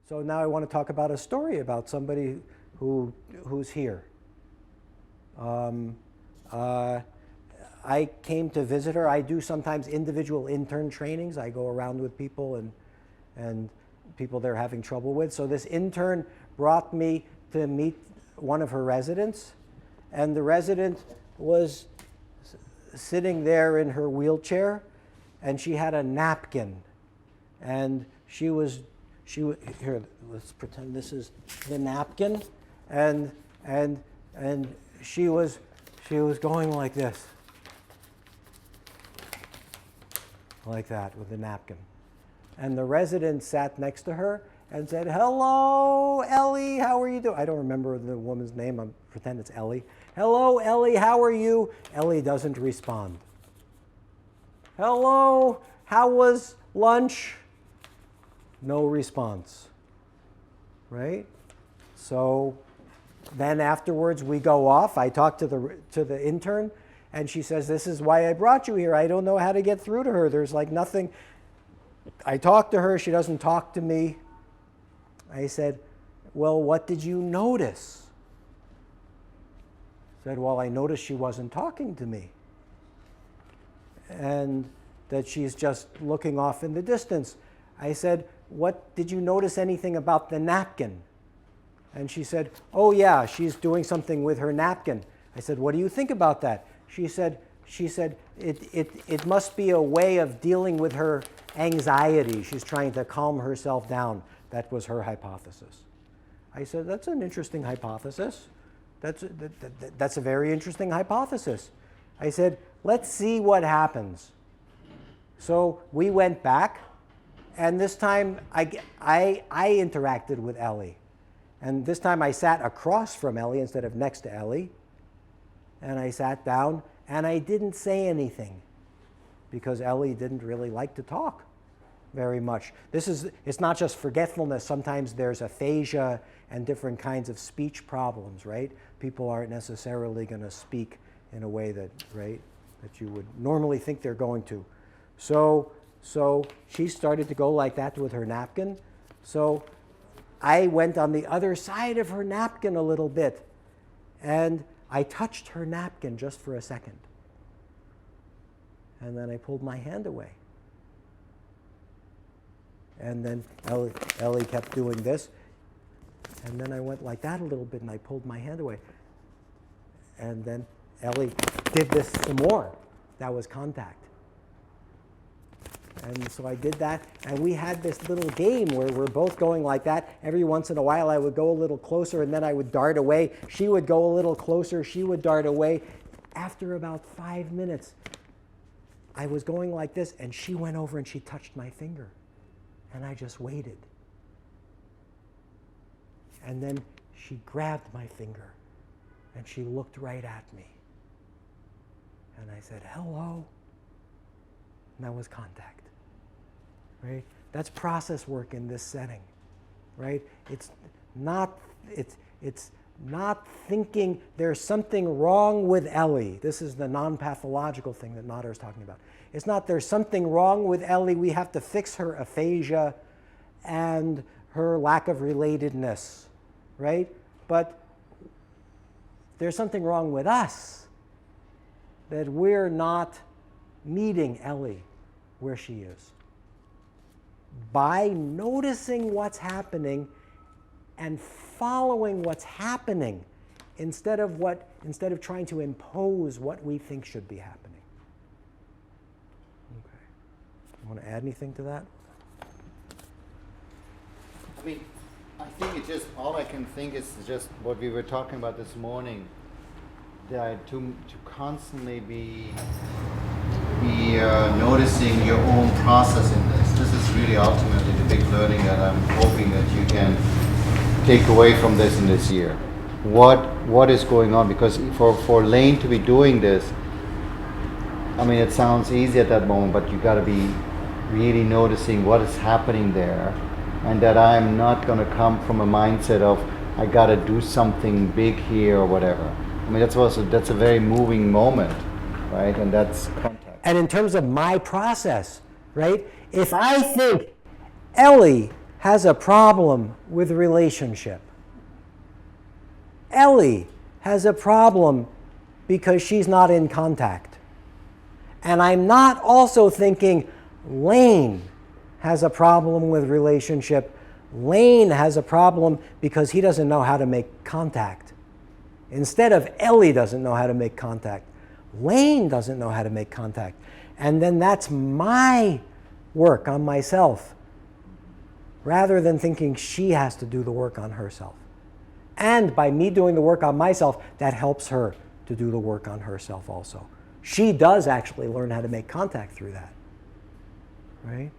So now I want to talk about a story about somebody who's here. I came to visit her. I do sometimes individual intern trainings. I go around with people and people they're having trouble with. So this intern brought me to meet one of her residents, and the resident was sitting there in her wheelchair, and she had a napkin, and here, let's pretend this is the napkin, and she was going like this, like that with the napkin. And the resident sat next to her and said, "Hello, Ellie, how are you doing?" I don't remember the woman's name. I'm pretend it's Ellie. "Hello, Ellie, how are you?" Ellie doesn't respond. "Hello, how was lunch?" No response, right? So then afterwards we go off. I talk to the intern, and she says, "This is why I brought you here. I don't know how to get through to her. There's like nothing." I talk to her, she doesn't talk to me. I said, "Well, what did you notice?" Said, "Well, I noticed she wasn't talking to me, and that she's just looking off in the distance." I said, "What did you notice anything about the napkin?" And she said, "Oh yeah, she's doing something with her napkin." I said, "What do you think about that?" She said, it must be a way of dealing with her anxiety. She's trying to calm herself down. That was her hypothesis. I said, "That's an interesting hypothesis. That's a very interesting hypothesis." I said, "Let's see what happens." So we went back, and this time I interacted with Ellie. And this time I sat across from Ellie instead of next to Ellie. And I sat down, and I didn't say anything because Ellie didn't really like to talk very much. It's not just forgetfulness. Sometimes there's aphasia and different kinds of speech problems, right? People aren't necessarily going to speak in a way that you would normally think they're going to. So she started to go like that with her napkin. So I went on the other side of her napkin a little bit, and I touched her napkin just for a second. And then I pulled my hand away. And then Ellie kept doing this. And then I went like that a little bit, and I pulled my hand away. And then Ellie did this some more. That was contact. And so I did that, and we had this little game where we're both going like that. Every once in a while I would go a little closer, and then I would dart away. She would go a little closer, she would dart away. After about 5 minutes, I was going like this, and she went over and she touched my finger. And I just waited. And then she grabbed my finger, and she looked right at me. And I said, "Hello." And that was contact. Right? That's process work in this setting, right? It's not thinking there's something wrong with Ellie. This is the non-pathological thing that Nader is talking about. It's not there's something wrong with Ellie. We have to fix her aphasia and her lack of relatedness, right? But there's something wrong with us, that we're not meeting Ellie where she is. By noticing what's happening and following what's happening instead of trying to impose what we think should be happening. Okay. You want to add anything to that? I mean, I think it's just, all I can think is just what we were talking about this morning, that to constantly be noticing your own process in this. This is really ultimately the big learning that I'm hoping that you can take away from this in this year. What is going on? Because for Lane to be doing this, I mean, it sounds easy at that moment, but you got to be really noticing what is happening there, and that I'm not going to come from a mindset of I got to do something big here or whatever. I mean, that's a very moving moment, right? And that's contact. And in terms of my process, right? If I think Ellie has a problem with relationship. Ellie has a problem because she's not in contact. And I'm not also thinking Lane has a problem with relationship. Lane has a problem because he doesn't know how to make contact. Instead of Ellie doesn't know how to make contact, Lane doesn't know how to make contact. And then that's my work on myself, rather than thinking she has to do the work on herself. And by me doing the work on myself, that helps her to do the work on herself also. She does actually learn how to make contact through that, right?